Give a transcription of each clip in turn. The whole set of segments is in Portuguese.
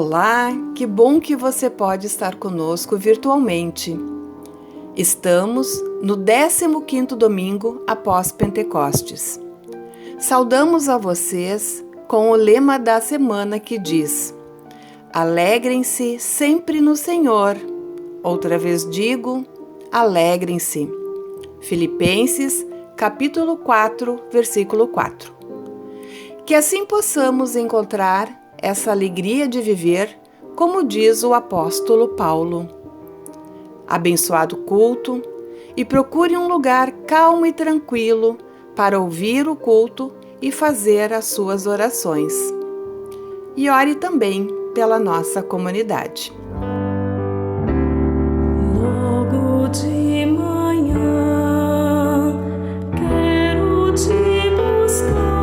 Olá, que bom que você pode estar conosco virtualmente. Estamos no 15º domingo após Pentecostes. Saudamos a vocês com o lema da semana que diz: alegrem-se sempre no Senhor. Outra vez digo, alegrem-se. Filipenses, capítulo 4, versículo 4. Que assim possamos encontrar essa alegria de viver, como diz o apóstolo Paulo. Abençoado culto e procure um lugar calmo e tranquilo para ouvir o culto e fazer as suas orações. E ore também pela nossa comunidade. Logo de manhã, quero te buscar.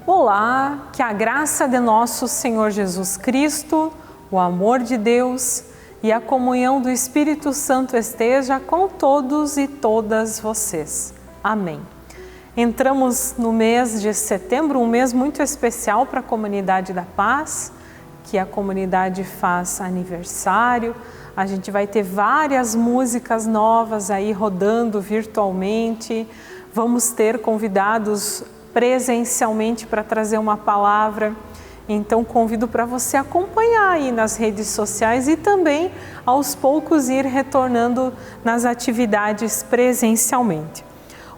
Olá, que a graça de nosso Senhor Jesus Cristo, o amor de Deus e a comunhão do Espírito Santo esteja com todos e todas vocês. Amém. Entramos no mês de setembro, um mês muito especial para a Comunidade da Paz, que a comunidade faz aniversário. A gente vai ter várias músicas novas aí rodando virtualmente. Vamos ter convidados presencialmente para trazer uma palavra. Então convido para você acompanhar aí nas redes sociais e também aos poucos ir retornando nas atividades presencialmente.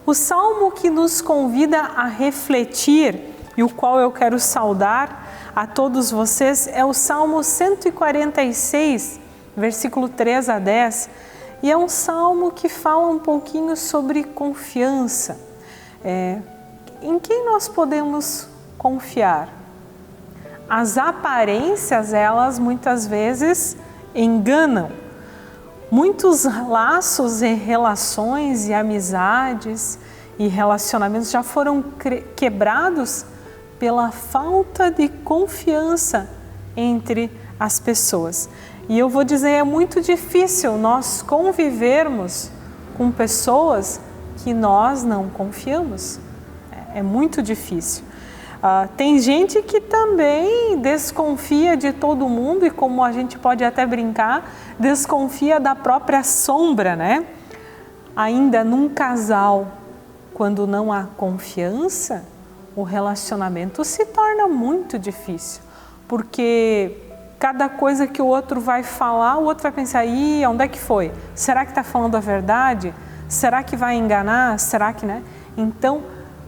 O salmo que nos convida a refletir e o qual eu quero saudar a todos vocês é o Salmo 146, versículo 3 a 10, e é um salmo que fala um pouquinho sobre confiança. Em quem nós podemos confiar? As aparências, elas muitas vezes enganam. Muitos laços e relações e amizades e relacionamentos já foram quebrados pela falta de confiança entre as pessoas. E eu vou dizer, é muito difícil nós convivermos com pessoas que nós não confiamos. É muito difícil. Tem gente que também desconfia de todo mundo e, como a gente pode até brincar, desconfia da própria sombra, né? Ainda num casal, quando não há confiança, o relacionamento se torna muito difícil, porque cada coisa que o outro vai falar, o outro vai pensar, ih, onde é que foi? Será que está falando a verdade? Será que vai enganar? Será que, né? Então,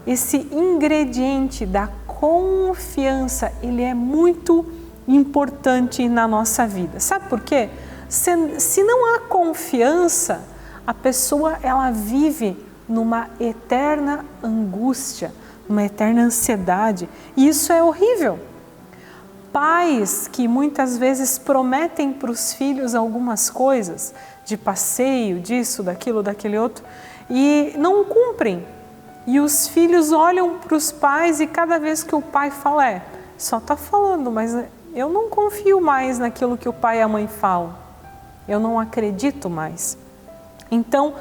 esse ingrediente da confiança, ele é muito importante na nossa vida. Sabe por quê? Se não há confiança, a pessoa ela vive numa eterna angústia, numa eterna ansiedade, e isso é horrível. Pais que muitas vezes prometem para os filhos algumas coisas, de passeio, disso, daquilo, daquele outro, e não cumprem. E os filhos olham para os pais e cada vez que o pai fala, só está falando, mas eu não confio mais naquilo que o pai e a mãe falam. Eu não acredito mais. Então,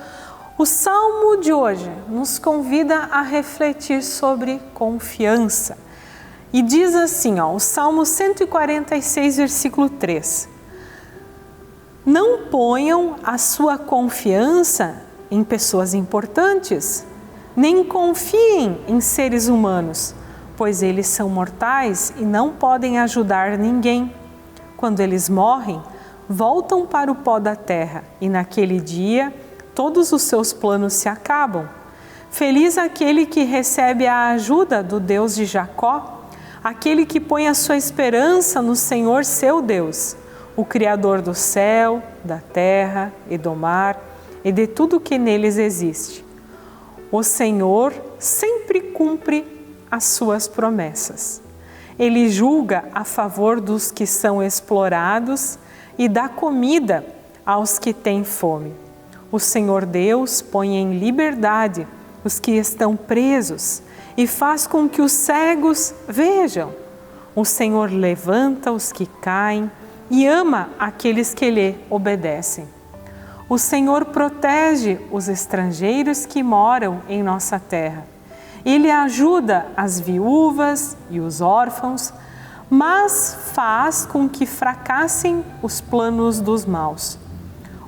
O Salmo de hoje nos convida a refletir sobre confiança. E diz assim, o Salmo 146, versículo 3. Não ponham a sua confiança em pessoas importantes, nem confiem em seres humanos, pois eles são mortais e não podem ajudar ninguém. Quando eles morrem, voltam para o pó da terra e naquele dia todos os seus planos se acabam. Feliz aquele que recebe a ajuda do Deus de Jacó, aquele que põe a sua esperança no Senhor seu Deus, o Criador do céu, da terra e do mar e de tudo que neles existe. O Senhor sempre cumpre as suas promessas. Ele julga a favor dos que são explorados e dá comida aos que têm fome. O Senhor Deus põe em liberdade os que estão presos e faz com que os cegos vejam. O Senhor levanta os que caem e ama aqueles que lhe obedecem. O Senhor protege os estrangeiros que moram em nossa terra. Ele ajuda as viúvas e os órfãos, mas faz com que fracassem os planos dos maus.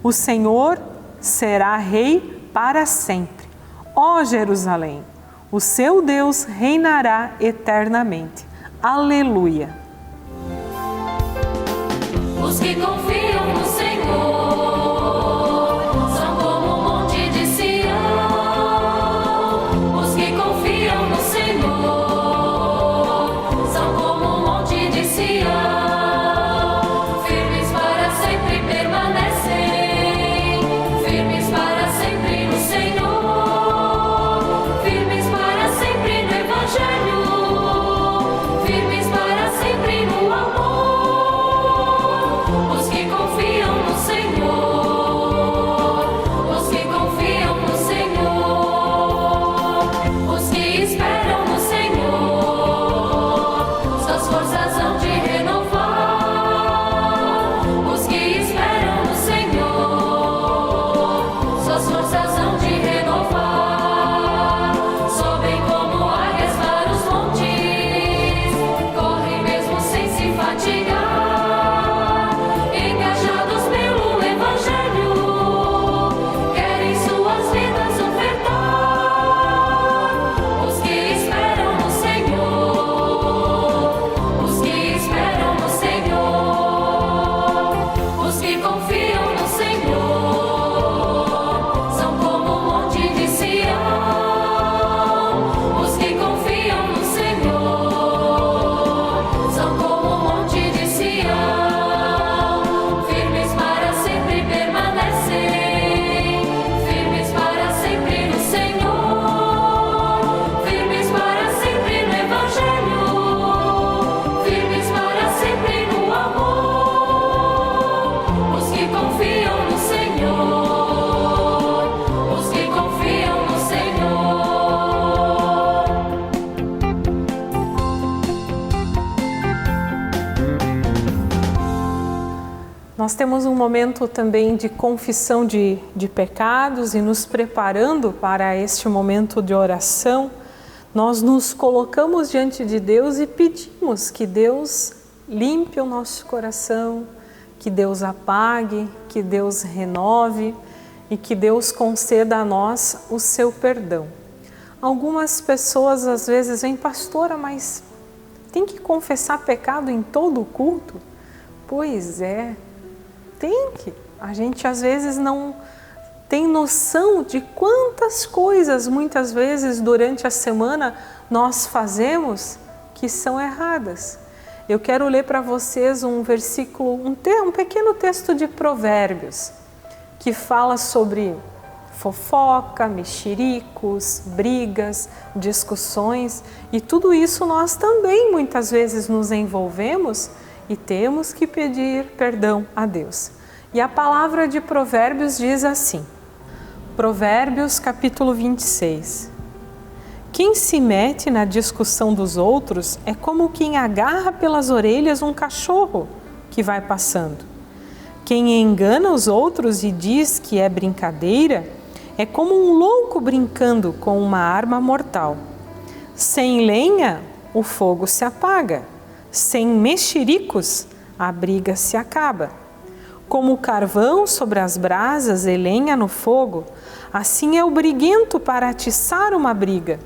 O Senhor será rei para sempre. Ó Jerusalém, o seu Deus reinará eternamente. Aleluia! Os que confiam no Senhor são como um monte de Sião. Os que confiam no Senhor são como um monte de Sião. Firmes para sempre permanecem, firmes para sempre no Senhor, firmes para sempre no Evangelho, firmes para sempre no amor. Os que confiam no Senhor, os que confiam no Senhor, os que esperam no Senhor, suas forças hão de renovar. Os que esperam no Senhor, suas forças hão de renovar. Sobem como águias para os montes, correm mesmo sem se fatigar. Engajados pelo Evangelho, querem suas vidas ofertar. Os que esperam no Senhor, os que esperam no Senhor, os que confiam no Senhor, são como um monte de Sião. Os que confiam no Senhor, são como um monte de Sião. Firmes para sempre permanecem, firmes para sempre no Senhor, firmes para sempre no Evangelho, firmes para sempre no amor. Os que confiam no Senhor, os que confiam no Senhor. Nós temos um momento também de confissão de pecados e nos preparando para este momento de oração, nós nos colocamos diante de Deus e pedimos que Deus limpe o nosso coração, que Deus apague, que Deus renove e que Deus conceda a nós o seu perdão. Algumas pessoas às vezes vêm, pastora, mas tem que confessar pecado em todo o culto? Pois é, tem que. A gente às vezes não tem noção de quantas coisas muitas vezes durante a semana nós fazemos que são erradas. Eu quero ler para vocês um versículo, um pequeno texto de Provérbios, que fala sobre fofoca, mexericos, brigas, discussões, e tudo isso nós também muitas vezes nos envolvemos e temos que pedir perdão a Deus. E a palavra de Provérbios diz assim, Provérbios capítulo 26. Quem se mete na discussão dos outros é como quem agarra pelas orelhas um cachorro que vai passando. Quem engana os outros e diz que é brincadeira, é como um louco brincando com uma arma mortal. Sem lenha, o fogo se apaga. Sem mexericos, a briga se acaba. Como o carvão sobre as brasas e lenha no fogo, assim é o briguento para atiçar uma briga.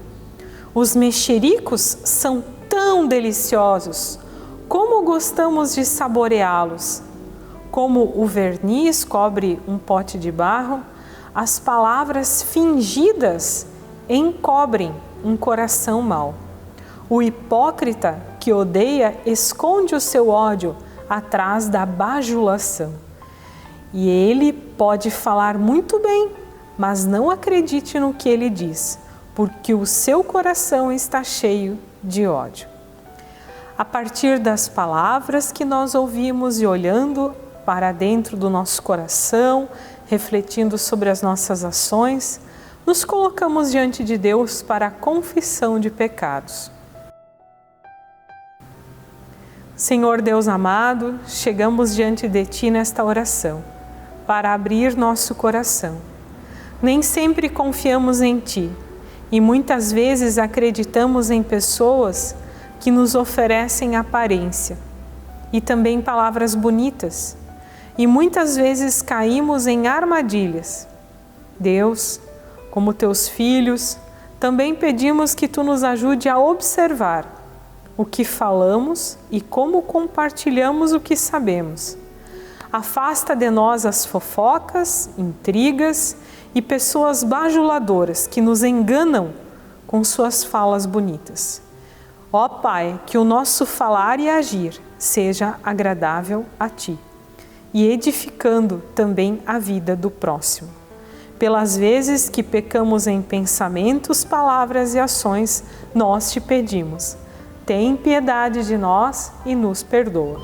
Os mexericos são tão deliciosos, como gostamos de saboreá-los. Como o verniz cobre um pote de barro, as palavras fingidas encobrem um coração mau. O hipócrita que odeia esconde o seu ódio atrás da bajulação. E ele pode falar muito bem, mas não acredite no que ele diz, porque o seu coração está cheio de ódio. A partir das palavras que nós ouvimos e olhando para dentro do nosso coração, refletindo sobre as nossas ações, nos colocamos diante de Deus para a confissão de pecados. Senhor Deus amado, chegamos diante de Ti nesta oração, para abrir nosso coração. Nem sempre confiamos em Ti e muitas vezes acreditamos em pessoas que nos oferecem aparência e também palavras bonitas, e muitas vezes caímos em armadilhas. Deus, como Teus filhos, também pedimos que Tu nos ajude a observar o que falamos e como compartilhamos o que sabemos. Afasta de nós as fofocas, intrigas e pessoas bajuladoras que nos enganam com suas falas bonitas. Ó Pai, que o nosso falar e agir seja agradável a Ti e edificando também a vida do próximo. Pelas vezes que pecamos em pensamentos, palavras e ações, nós Te pedimos. Tem piedade de nós e nos perdoa.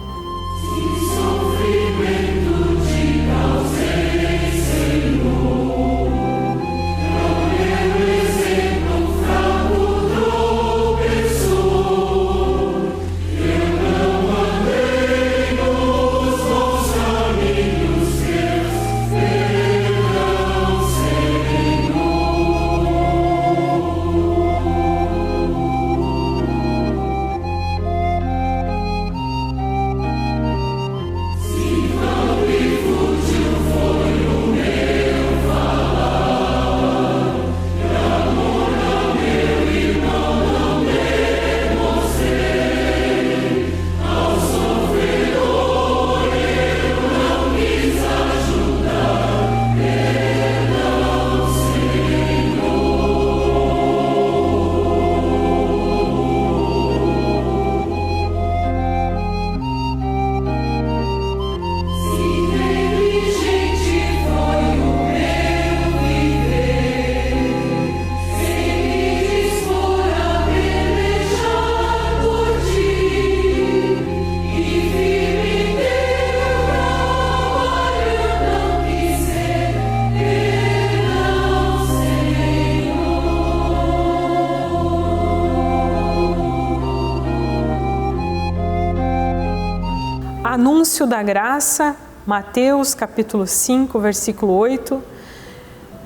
Anúncio da graça, Mateus capítulo 5, versículo 8.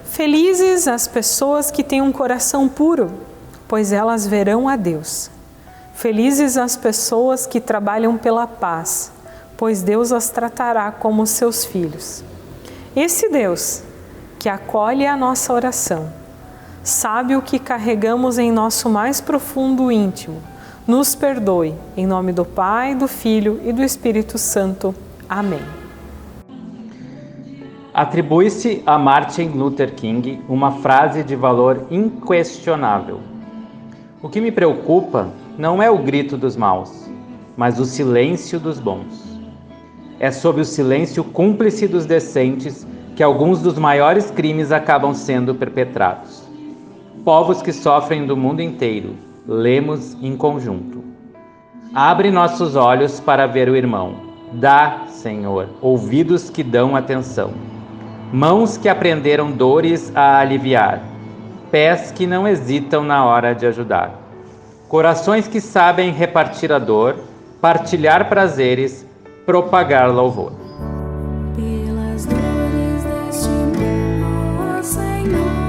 Felizes as pessoas que têm um coração puro, pois elas verão a Deus. Felizes as pessoas que trabalham pela paz, pois Deus as tratará como seus filhos. Esse Deus, que acolhe a nossa oração, sabe o que carregamos em nosso mais profundo íntimo, nos perdoe, em nome do Pai, do Filho e do Espírito Santo. Amém. Atribui-se a Martin Luther King uma frase de valor inquestionável. O que me preocupa não é o grito dos maus, mas o silêncio dos bons. É sob o silêncio cúmplice dos decentes que alguns dos maiores crimes acabam sendo perpetrados. Povos que sofrem do mundo inteiro, lemos em conjunto. Abre nossos olhos para ver o irmão. Dá, Senhor, ouvidos que dão atenção. Mãos que aprenderam dores a aliviar. Pés que não hesitam na hora de ajudar. Corações que sabem repartir a dor, partilhar prazeres, propagar louvor. Pelas dores deste mundo, Senhor.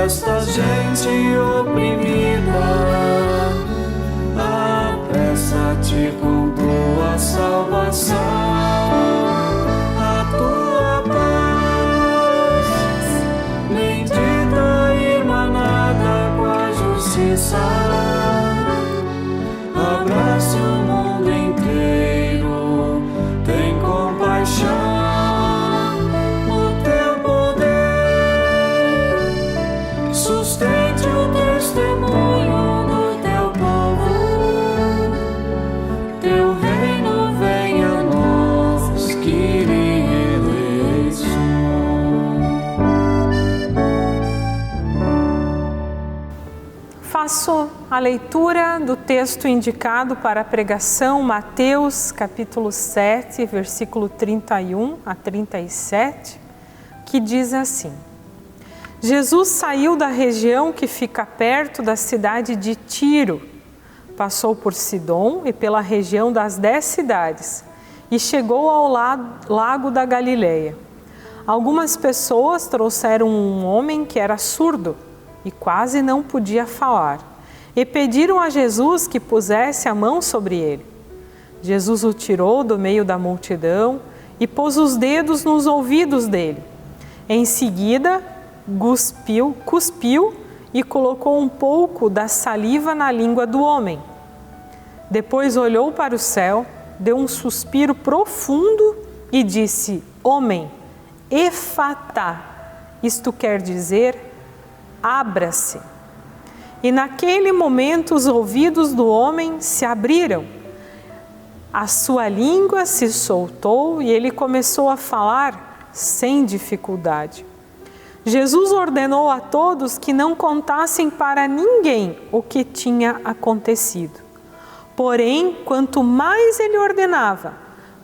desta gente oprimida. Apressa-te com tua salvação, a tua paz, bendita e manada com a justiça. Abrace o mundo inteiro, tem compaixão. Sustente o testemunho do teu povo, teu reino venha a nós, Kyrie eleison. Faço a leitura do texto indicado para a pregação, Mateus capítulo 7, versículo 31 a 37, que diz assim: Jesus saiu da região que fica perto da cidade de Tiro, passou por Sidom e pela região das 10 cidades e chegou ao lago da Galileia. Algumas pessoas trouxeram um homem que era surdo e quase não podia falar e pediram a Jesus que pusesse a mão sobre ele. Jesus o tirou do meio da multidão e pôs os dedos nos ouvidos dele. Em seguida, cuspiu e colocou um pouco da saliva na língua do homem. Depois olhou para o céu, deu um suspiro profundo e disse: Homem, efatá, isto quer dizer, abra-se. E naquele momento os ouvidos do homem se abriram, a sua língua se soltou e ele começou a falar sem dificuldade. Jesus ordenou a todos que não contassem para ninguém o que tinha acontecido. Porém, quanto mais ele ordenava,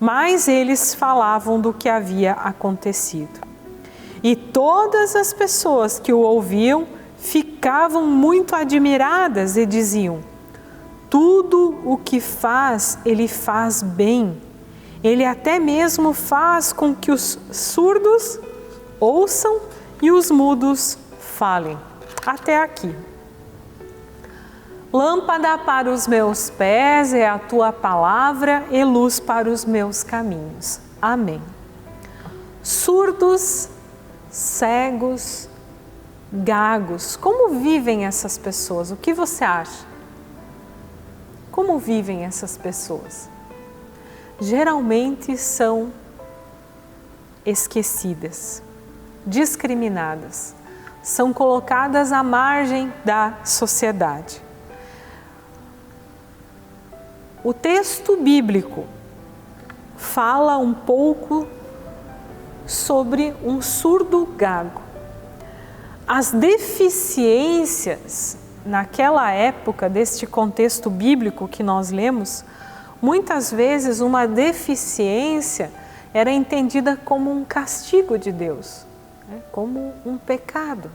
mais eles falavam do que havia acontecido. E todas as pessoas que o ouviam ficavam muito admiradas e diziam: tudo o que faz, ele faz bem. Ele até mesmo faz com que os surdos ouçam e os mudos falem. Até aqui. Lâmpada para os meus pés é a tua palavra e luz para os meus caminhos. Amém. Surdos, cegos, gagos, como vivem essas pessoas? O que você acha? Como vivem essas pessoas? Geralmente são esquecidas, discriminadas, são colocadas à margem da sociedade. O texto bíblico fala um pouco sobre um surdo gago. As deficiências naquela época, deste contexto bíblico que nós lemos, muitas vezes uma deficiência era entendida como um castigo de Deus, né? Como um pecado,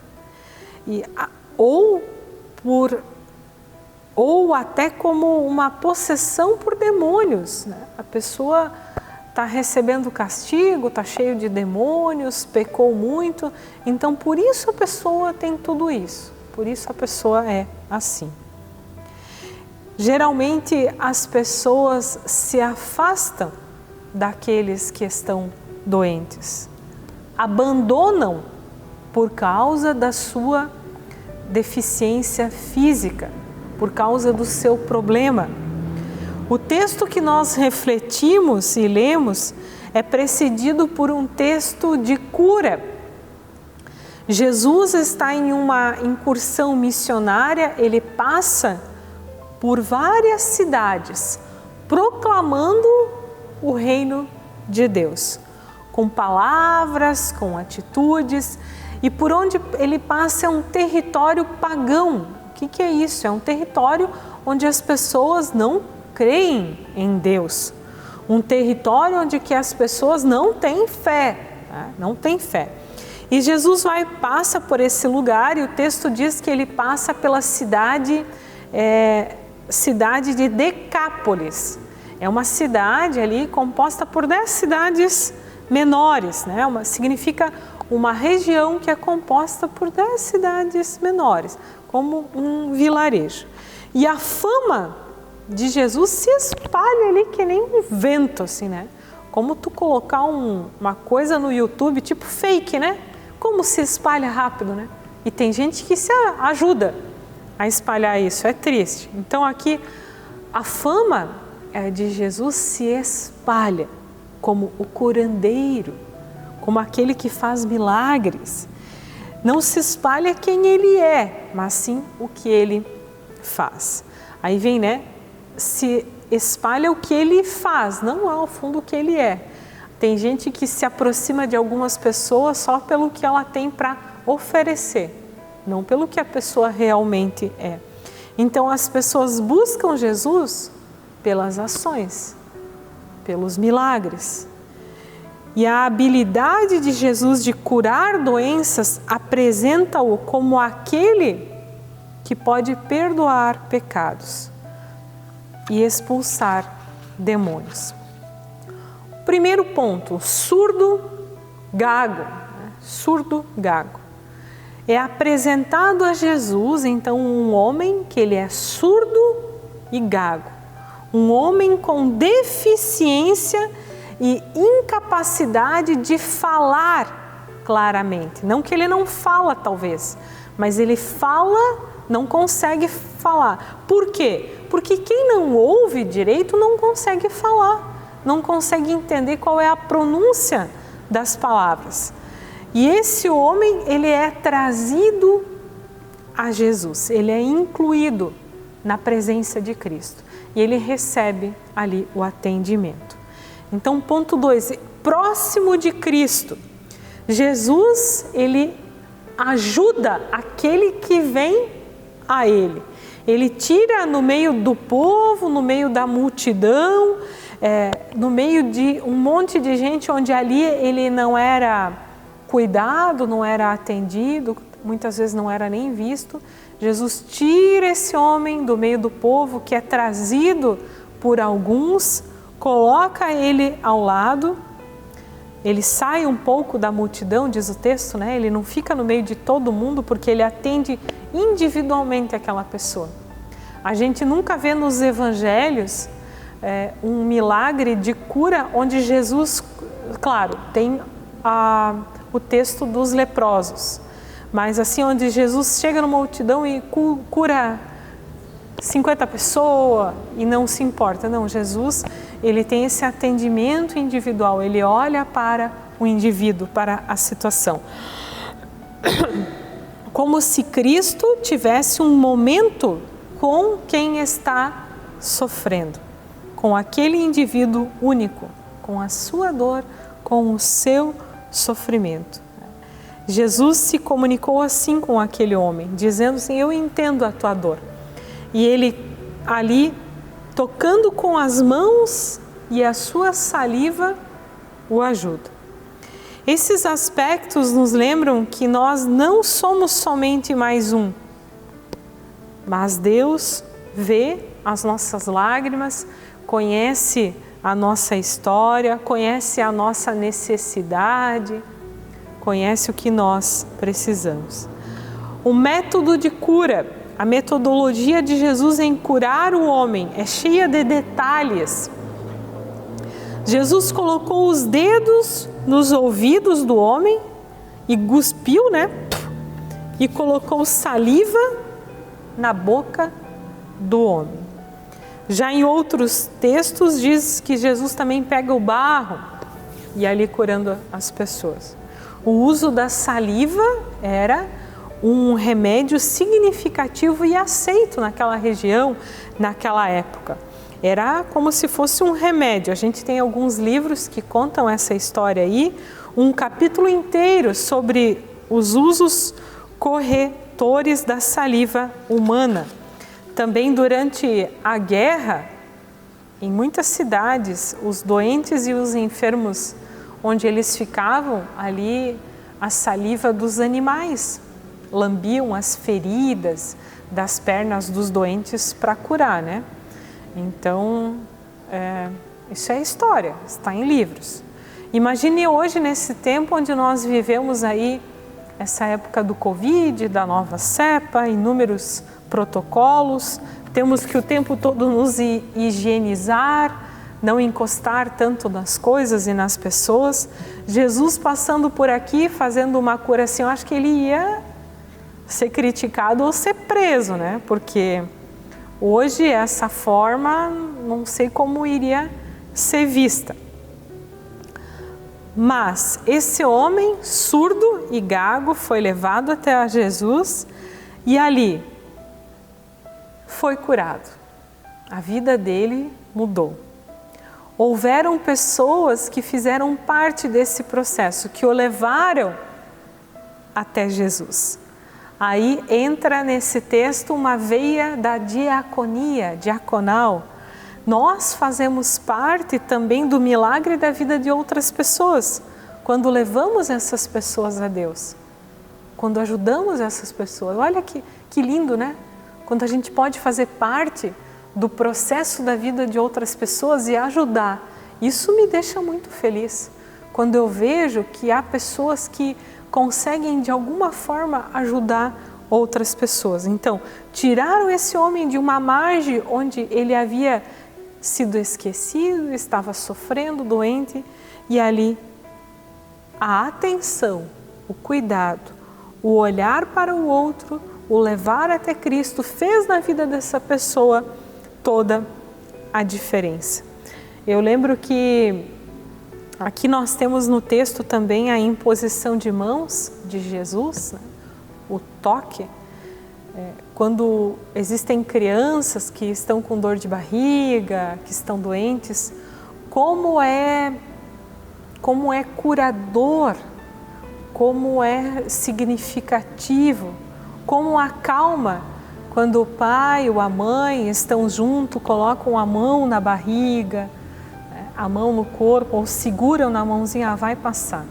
ou até como uma possessão por demônios, né? A pessoa está recebendo castigo, está cheio de demônios, pecou muito, então por isso a pessoa tem tudo isso, por isso a pessoa é assim. Geralmente as pessoas se afastam daqueles que estão doentes, abandonam por causa da sua deficiência física, por causa do seu problema. O texto que nós refletimos e lemos é precedido por um texto de cura. Jesus está em uma incursão missionária, ele passa por várias cidades, proclamando o reino de Deus, com palavras, com atitudes, e por onde ele passa é um território pagão. O que é isso? É um território onde as pessoas não creem em Deus, um território onde que as pessoas não têm fé, né? Não têm fé. E Jesus passa por esse lugar e o texto diz que ele passa pela cidade de Decápolis. É uma cidade ali composta por 10 cidades menores, né? Significa uma região que é composta por 10 cidades menores, como um vilarejo. E a fama de Jesus se espalha ali que nem um vento, assim, né? Como tu colocar uma coisa no YouTube, tipo fake, né? Como se espalha rápido, né? E tem gente que se ajuda a espalhar isso, é triste. Então aqui a fama de Jesus se espalha como o curandeiro, como aquele que faz milagres. Não se espalha quem ele é, mas sim o que ele faz. Aí vem, né? Se espalha o que ele faz, não ao fundo o que ele é. Tem gente que se aproxima de algumas pessoas só pelo que ela tem para oferecer, não pelo que a pessoa realmente é. Então as pessoas buscam Jesus pelas ações, pelos milagres. E a habilidade de Jesus de curar doenças apresenta-o como aquele que pode perdoar pecados e expulsar demônios. Primeiro ponto, surdo gago. Surdo gago. É apresentado a Jesus, então, um homem que ele é surdo e gago. Um homem com deficiência e incapacidade de falar claramente. Não que ele não fala, talvez, mas ele fala, não consegue falar. Por quê? Porque quem não ouve direito não consegue falar, não consegue entender qual é a pronúncia das palavras. E esse homem, ele é trazido a Jesus, ele é incluído na presença de Cristo e ele recebe ali o atendimento. Então, ponto 2, próximo de Cristo. Jesus, ele ajuda aquele que vem a ele. Ele tira no meio do povo, no meio da multidão, no meio de um monte de gente onde ali ele não era cuidado, não era atendido, muitas vezes não era nem visto. Jesus tira esse homem do meio do povo que é trazido por alguns, coloca ele ao lado, ele sai um pouco da multidão, diz o texto, né? Ele não fica no meio de todo mundo porque ele atende individualmente aquela pessoa. A gente nunca vê nos evangelhos um milagre de cura onde Jesus, claro, tem o texto dos leprosos, mas assim, onde Jesus chega numa multidão e cura 50 pessoas e não se importa. Não, Jesus, ele tem esse atendimento individual, ele olha para o indivíduo, para a situação. Como se Cristo tivesse um momento com quem está sofrendo, com aquele indivíduo único, com a sua dor, com o seu sofrimento. Jesus se comunicou assim com aquele homem, dizendo assim: eu entendo a tua dor. E ele ali, tocando com as mãos e a sua saliva, o ajuda. Esses aspectos nos lembram que nós não somos somente mais um, mas Deus vê as nossas lágrimas, conhece a nossa história, conhece a nossa necessidade, conhece o que nós precisamos. O método de cura, a metodologia de Jesus em curar o homem é cheia de detalhes. Jesus colocou os dedos nos ouvidos do homem e cuspiu, né? E colocou saliva na boca do homem. Já em outros textos diz que Jesus também pega o barro e ali curando as pessoas. O uso da saliva era um remédio significativo e aceito naquela região, naquela época. Era como se fosse um remédio. A gente tem alguns livros que contam essa história aí, um capítulo inteiro sobre os usos corretores da saliva humana. Também durante a guerra, em muitas cidades, os doentes e os enfermos, onde eles ficavam, ali a saliva dos animais, lambiam as feridas das pernas dos doentes para curar, né? Então, isso é história, está em livros. Imagine hoje, nesse tempo onde nós vivemos aí, essa época do Covid, da nova cepa, inúmeros protocolos, temos que o tempo todo nos higienizar, não encostar tanto nas coisas e nas pessoas. Jesus passando por aqui, fazendo uma cura assim, eu acho que ele ia ser criticado ou ser preso, né? Porque hoje essa forma, não sei como iria ser vista. Mas esse homem surdo e gago foi levado até a Jesus e ali foi curado. A vida dele mudou. Houveram pessoas que fizeram parte desse processo, que o levaram até Jesus. Aí entra nesse texto uma veia da diaconia, diaconal. Nós fazemos parte também do milagre da vida de outras pessoas, quando levamos essas pessoas a Deus, quando ajudamos essas pessoas. Olha que lindo, né? Quando a gente pode fazer parte do processo da vida de outras pessoas e ajudar. Isso me deixa muito feliz, quando eu vejo que há pessoas que conseguem de alguma forma ajudar outras pessoas. Então, tiraram esse homem de uma margem onde ele havia sido esquecido, estava sofrendo, doente, e ali a atenção, o cuidado, o olhar para o outro, o levar até Cristo, fez na vida dessa pessoa toda a diferença. Eu lembro que aqui nós temos no texto também a imposição de mãos de Jesus, né? O toque. Quando existem crianças que estão com dor de barriga, que estão doentes, como é curador, como é significativo, como acalma quando o pai ou a mãe estão junto, colocam a mão na barriga, a mão no corpo, ou seguram na mãozinha, vai passar.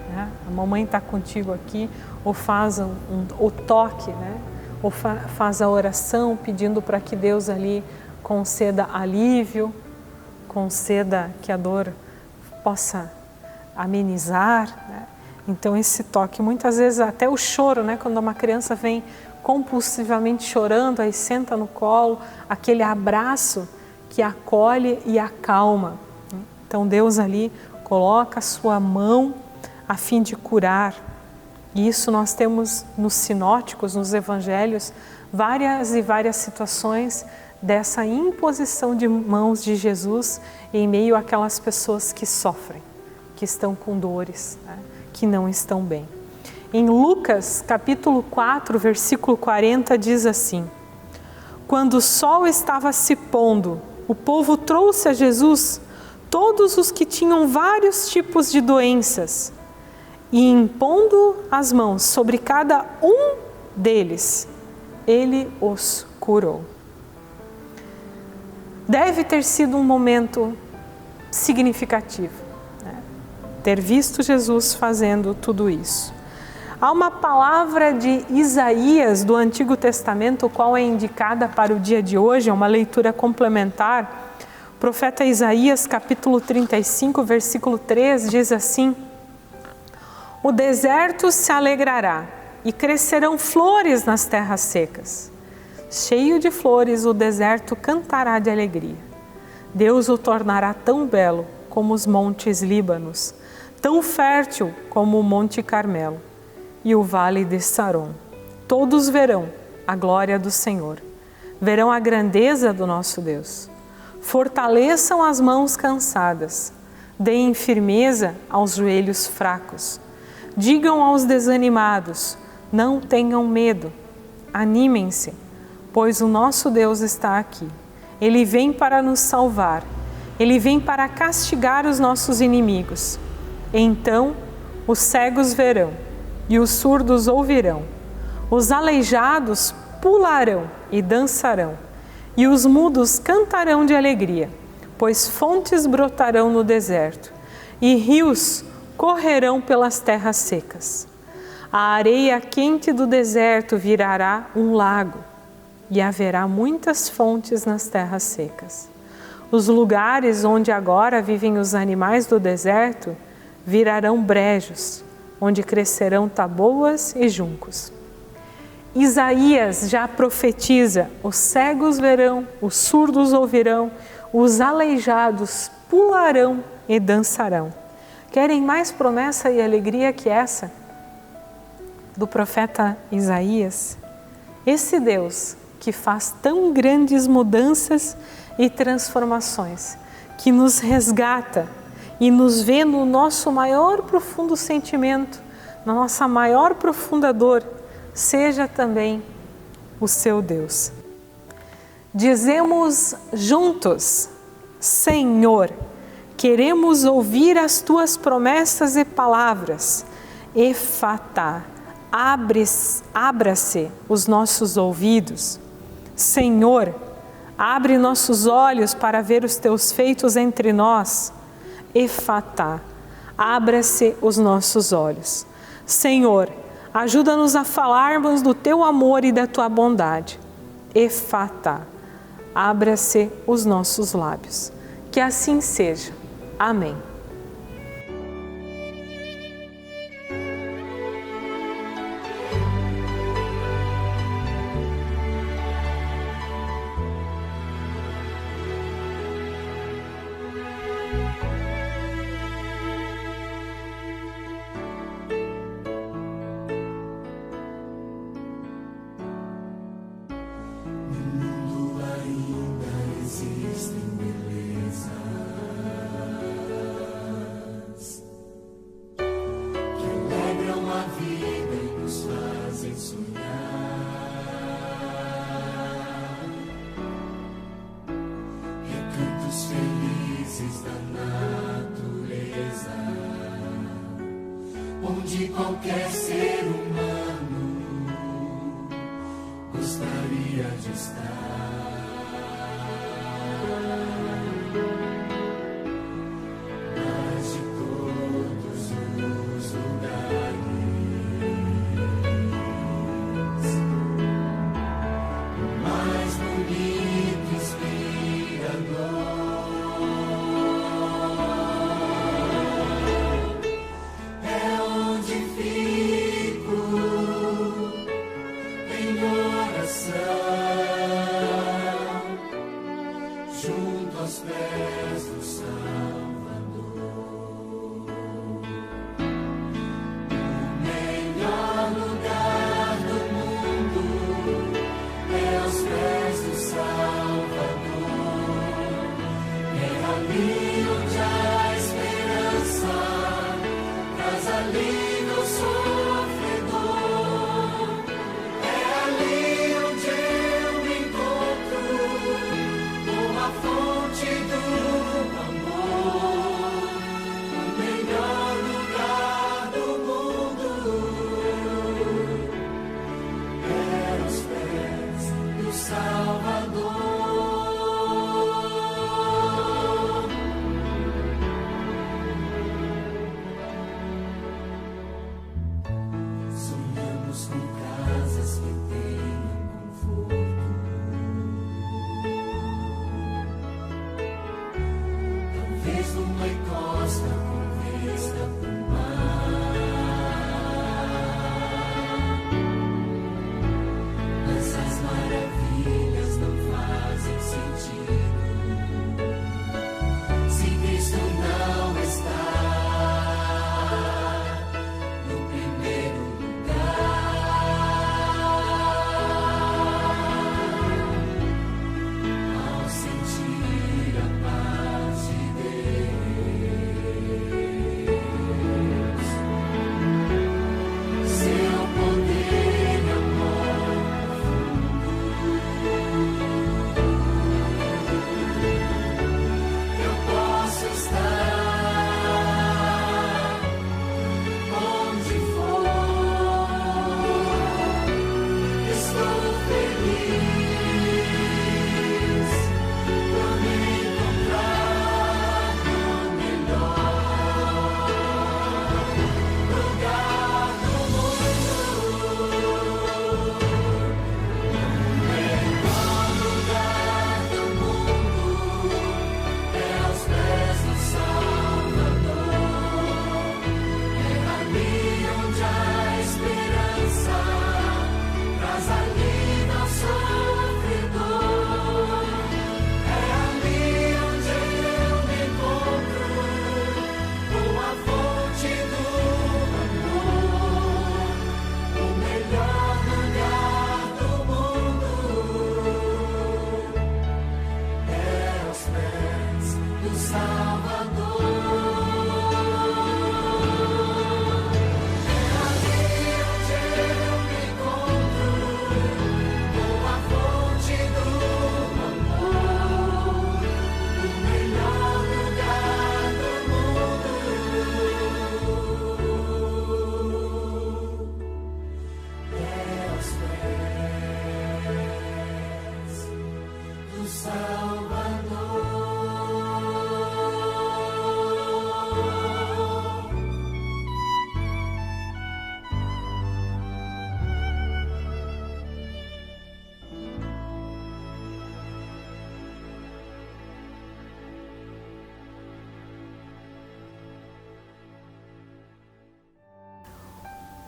Né? A mamãe está contigo aqui, ou faz o toque, né? Ou faz a oração pedindo para que Deus ali conceda alívio, conceda que a dor possa amenizar, né? Então esse toque, muitas vezes até o choro, né? Quando uma criança vem compulsivamente chorando, aí senta no colo, aquele abraço que acolhe e acalma. Então Deus ali coloca a sua mão a fim de curar. E isso nós temos nos sinóticos, nos evangelhos, várias e várias situações dessa imposição de mãos de Jesus em meio àquelas pessoas que sofrem, que estão com dores, né? Que não estão bem. Em Lucas, capítulo 4, versículo 40, diz assim: quando o sol estava se pondo, o povo trouxe a Jesus todos os que tinham vários tipos de doenças, e impondo as mãos sobre cada um deles, ele os curou. Deve ter sido um momento significativo, né? Ter visto Jesus fazendo tudo isso. Há uma palavra de Isaías do Antigo Testamento, qual é indicada para o dia de hoje, é uma leitura complementar. O profeta Isaías, capítulo 35, versículo 3, diz assim: o deserto se alegrará e crescerão flores nas terras secas. Cheio de flores, o deserto cantará de alegria. Deus o tornará tão belo como os montes Líbanos, tão fértil como o monte Carmelo e o vale de Saron. Todos verão a glória do Senhor, verão a grandeza do nosso Deus. Fortaleçam as mãos cansadas, deem firmeza aos joelhos fracos. Digam aos desanimados, não tenham medo, animem-se, pois o nosso Deus está aqui. Ele vem para nos salvar, Ele vem para castigar os nossos inimigos. Então os cegos verão e os surdos ouvirão, os aleijados pularão e dançarão, e os mudos cantarão de alegria, pois fontes brotarão no deserto e rios correrão pelas terras secas. A areia quente do deserto virará um lago e haverá muitas fontes nas terras secas. Os lugares onde agora vivem os animais do deserto virarão brejos, onde crescerão taboas e juncos. Isaías já profetiza: os cegos verão, os surdos ouvirão, os aleijados pularão e dançarão. Querem mais promessa e alegria que essa do profeta Isaías? Esse Deus que faz tão grandes mudanças e transformações, que nos resgata e nos vê no nosso maior profundo sentimento, na nossa maior profunda dor, seja também o seu Deus. Dizemos juntos: Senhor, queremos ouvir as tuas promessas e palavras. Efatá, abra-se os nossos ouvidos. Senhor, abre nossos olhos para ver os teus feitos entre nós. Efatá, abra-se os nossos olhos. Senhor, ajuda-nos a falarmos do teu amor e da tua bondade. Efatá, abra-se os nossos lábios. Que assim seja. Amém.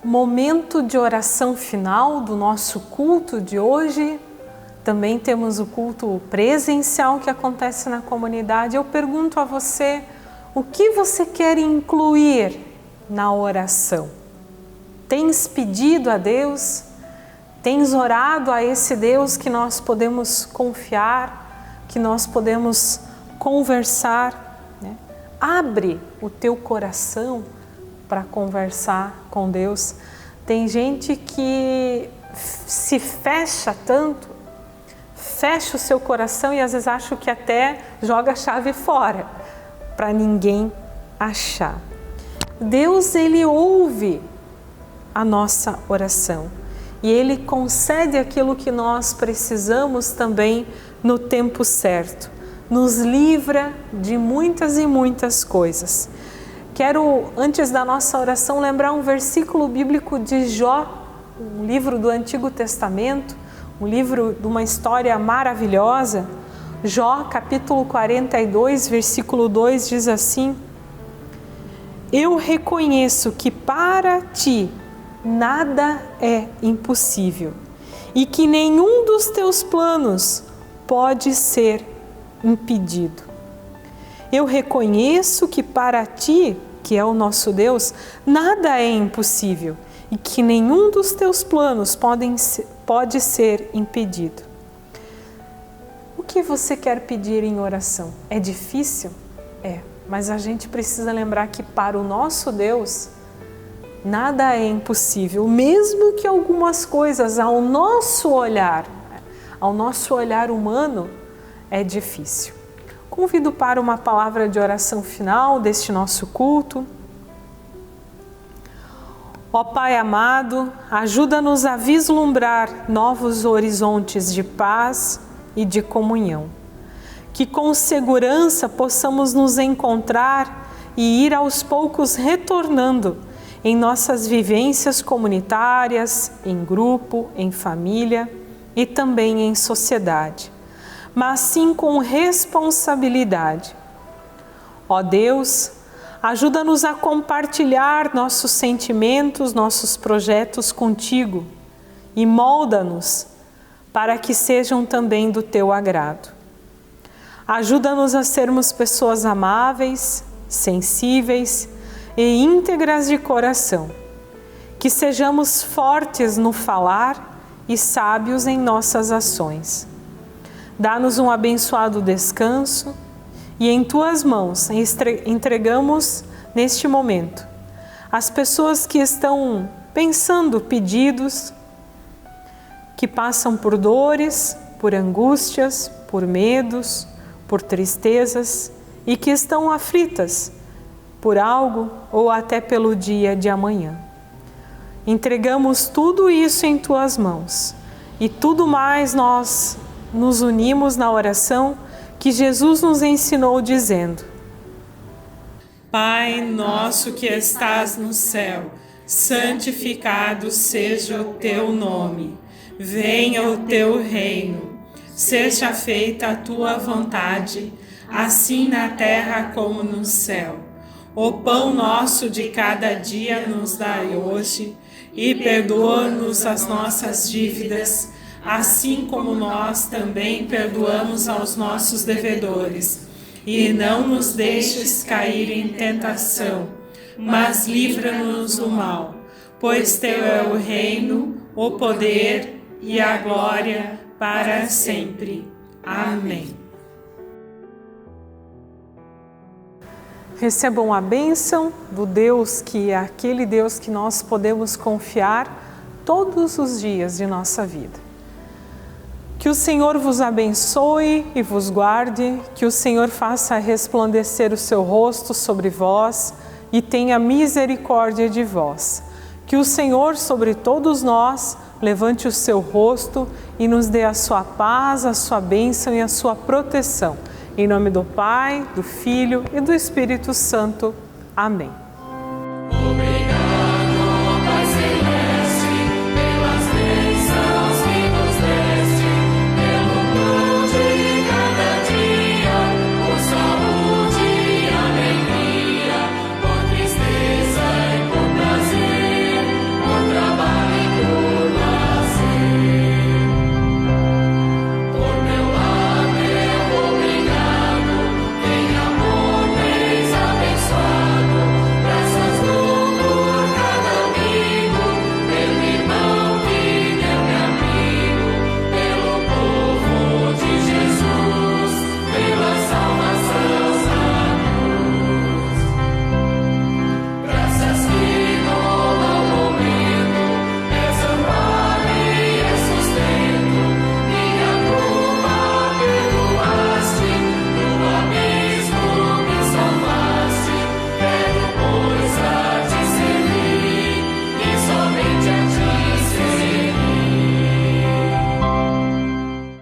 momento de oração final do nosso culto de hoje. Também temos o culto presencial que acontece na comunidade. Eu pergunto a você, o que você quer incluir na oração? Tens pedido a Deus? Tens orado a esse Deus que nós podemos confiar, que nós podemos conversar, né? Abre o teu coração para conversar com Deus. Tem gente que se fecha tanto, fecha o seu coração e às vezes acha que até joga a chave fora para ninguém achar. Deus, Ele ouve a nossa oração e Ele concede aquilo que nós precisamos também no tempo certo. Nos livra de muitas e muitas coisas. Quero, antes da nossa oração, lembrar um versículo bíblico de Jó, um livro do Antigo Testamento, um livro de uma história maravilhosa. Jó, capítulo 42, versículo 2, diz assim: Eu reconheço que para ti nada é impossível e que nenhum dos teus planos pode ser impedido. Eu reconheço que para ti, que é o nosso Deus, nada é impossível e que nenhum dos teus planos pode ser impedido. O que você quer pedir em oração? É difícil? É, mas a gente precisa lembrar que para o nosso Deus, nada é impossível, mesmo que algumas coisas ao nosso olhar humano, é difícil. Convido para uma palavra de oração final deste nosso culto. Ó Pai amado, ajuda-nos a vislumbrar novos horizontes de paz e de comunhão. Que com segurança possamos nos encontrar e ir aos poucos retornando em nossas vivências comunitárias, em grupo, em família e também em sociedade, mas sim com responsabilidade. Ó Deus, ajuda-nos a compartilhar nossos sentimentos, nossos projetos contigo e molda-nos para que sejam também do teu agrado. Ajuda-nos a sermos pessoas amáveis, sensíveis e íntegras de coração, que sejamos fortes no falar e sábios em nossas ações. Dá-nos um abençoado descanso e em tuas mãos entregamos neste momento as pessoas que estão pensando pedidos, que passam por dores, por angústias, por medos, por tristezas e que estão aflitas por algo ou até pelo dia de amanhã. Entregamos tudo isso em tuas mãos e tudo mais nós nos unimos na oração que Jesus nos ensinou dizendo: Pai nosso que estás no céu, santificado seja o teu nome. Venha o teu reino. Seja feita a tua vontade, assim na terra como no céu. O pão nosso de cada dia nos dai hoje, e perdoa-nos as nossas dívidas, assim como nós também perdoamos aos nossos devedores. E não nos deixes cair em tentação, mas livra-nos do mal, pois teu é o reino, o poder e a glória para sempre. Amém. Recebam a bênção do Deus que é aquele Deus que nós podemos confiar todos os dias de nossa vida. Que o Senhor vos abençoe e vos guarde, que o Senhor faça resplandecer o seu rosto sobre vós e tenha misericórdia de vós. Que o Senhor sobre todos nós levante o seu rosto e nos dê a sua paz, a sua bênção e a sua proteção. Em nome do Pai, do Filho e do Espírito Santo. Amém.